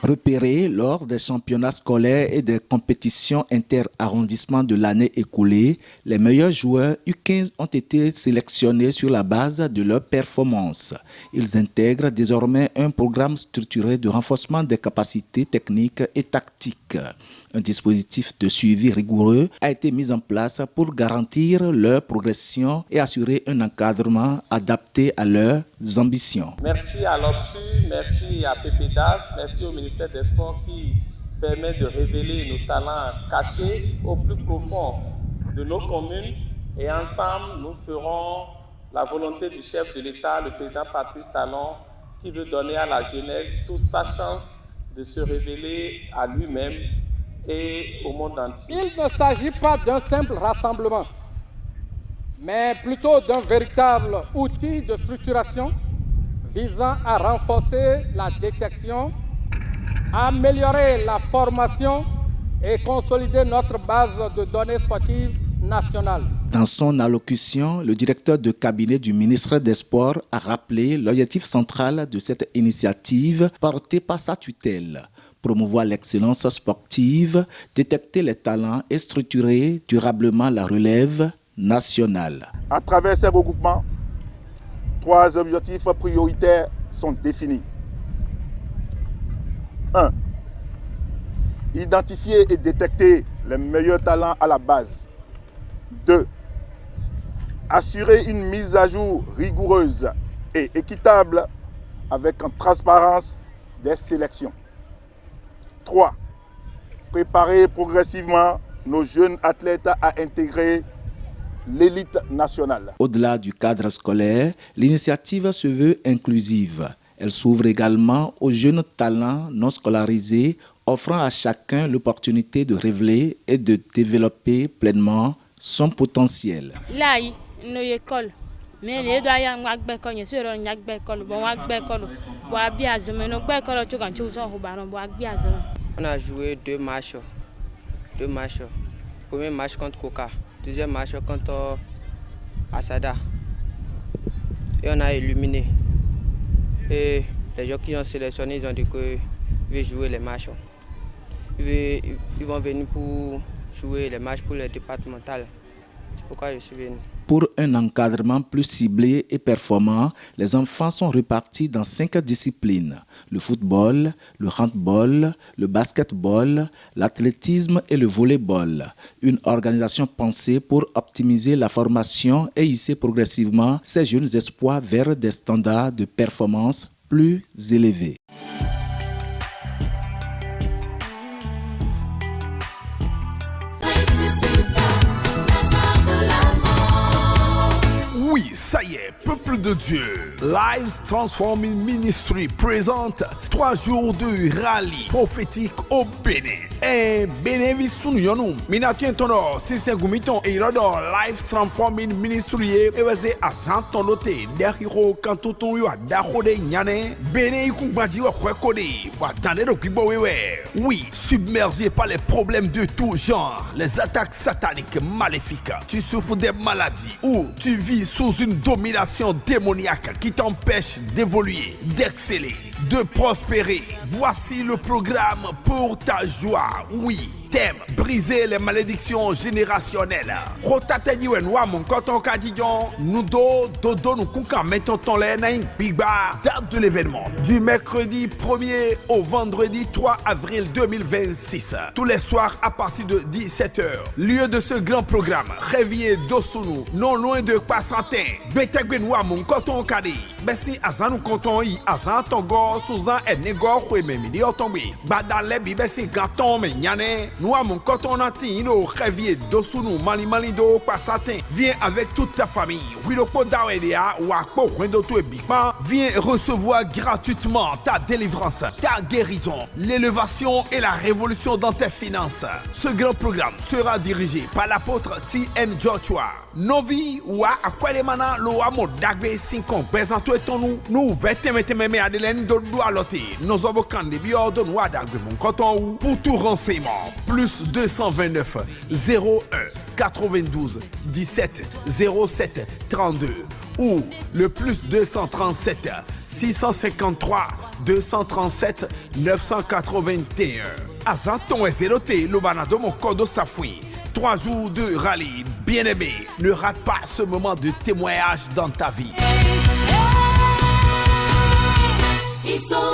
Repérés lors des championnats scolaires et des compétitions inter-arrondissements de l'année écoulée, les meilleurs joueurs U15 ont été sélectionnés sur la base de leur performance. Ils intègrent désormais un programme structuré de renforcement des capacités techniques et tactiques. Un dispositif de suivi rigoureux a été mis en place pour garantir leur progression et assurer un encadrement adapté à leurs ambitions. Merci à l'OPSU, merci à PPDAS, merci au ministère des Sports qui permet de révéler nos talents cachés au plus profond de nos communes. Et ensemble, nous ferons la volonté du chef de l'État, le président Patrice Talon, qui veut donner à la jeunesse toute sa chance de se révéler à lui-même et au monde entier. Il ne s'agit pas d'un simple rassemblement, mais plutôt d'un véritable outil de structuration visant à renforcer la détection, améliorer la formation et consolider notre base de données sportives nationales. Dans son allocution, le directeur de cabinet du ministre des Sports a rappelé l'objectif central de cette initiative portée par sa tutelle: promouvoir l'excellence sportive, détecter les talents et structurer durablement la relève nationale. À travers ces regroupements, 3 objectifs prioritaires sont définis. 1. Identifier et détecter les meilleurs talents à la base. 2. Assurer une mise à jour rigoureuse et équitable avec en transparence des sélections. 3. Préparer progressivement nos jeunes athlètes à intégrer l'élite nationale. Au-delà du cadre scolaire, l'initiative se veut inclusive. Elle s'ouvre également aux jeunes talents non scolarisés, offrant à chacun l'opportunité de révéler et de développer pleinement son potentiel. Là, nous école. Mais les doigts y a école, y sur une école, bon école, bois bien, on a joué 2 matchs. Premier match contre Coca, deuxième match contre Asada. Et on a éliminé. Et les gens qui ont sélectionné, ils ont dit qu'ils veulent jouer les matchs. Ils vont venir pour jouer les matchs pour les départementales. C'est pourquoi je suis venu. Pour un encadrement plus ciblé et performant, les enfants sont répartis dans 5 disciplines: le football, le handball, le basketball, l'athlétisme et le volleyball. Une organisation pensée pour optimiser la formation et hisser progressivement ces jeunes espoirs vers des standards de performance plus élevés. Oui, ça y est, peuple de Dieu. Lives Transforming Ministry présente 3 jours de rallye prophétique au Bénin. Et Bénin sunu yonu. Minatien tono, sisien gumiton et rodo Lives Transforming Ministry et wazé azanton lote derhiro kantoton yo adakode nyane. Bénin ikumbadi wa kwekode wa danero kibo wewe. Oui, submergé par les problèmes de tout genre, les attaques sataniques maléfiques. Tu souffres des maladies ou tu vis sous une domination démoniaque qui t'empêche d'évoluer, d'exceller, de prospérer. Voici le programme pour ta joie. Oui, thème: briser les malédictions générationnelles. Rotatediwen wa mon koton kadijon, nudo dodo nous kunka mettons ton lenain bigba. Date de l'événement: du mercredi 1er au vendredi 3 avril 2026. Tous les soirs à partir de 17h. Lieu de ce grand programme: Réveillé d'Osunu, non loin de Passantin. Betegwen wa mon koton kadi. Bessi azanu koton yi azan tongo souzan enego kwe memidi otombe. Badale bi bessi ganton me nyane. Noua mon coton nanti ino réveillé d'Osunu mali do Passantin. Viens avec toute ta famille. Wiloko dawedea wakpo rendo to ebikman. Viens recevoir gratuitement ta délivrance, ta guérison, l'élévation et la révolution dans tes finances. Ce grand programme sera dirigé par l'apôtre T.N. Joshua. Novi wa akwalemana lo amo dagbe sinkon présente ton nous vetememe adelen do alote. Nos avocats de biodon wa dagbe mon coton pour tout renseignement. plus 229 01 92 17 07 32 ou le plus 237 653 237 981. Azanton est zéroté, le banado mon code Safoui. 3 jours de rallye, bien aimé. Ne rate pas ce moment de témoignage dans ta vie. Ils sont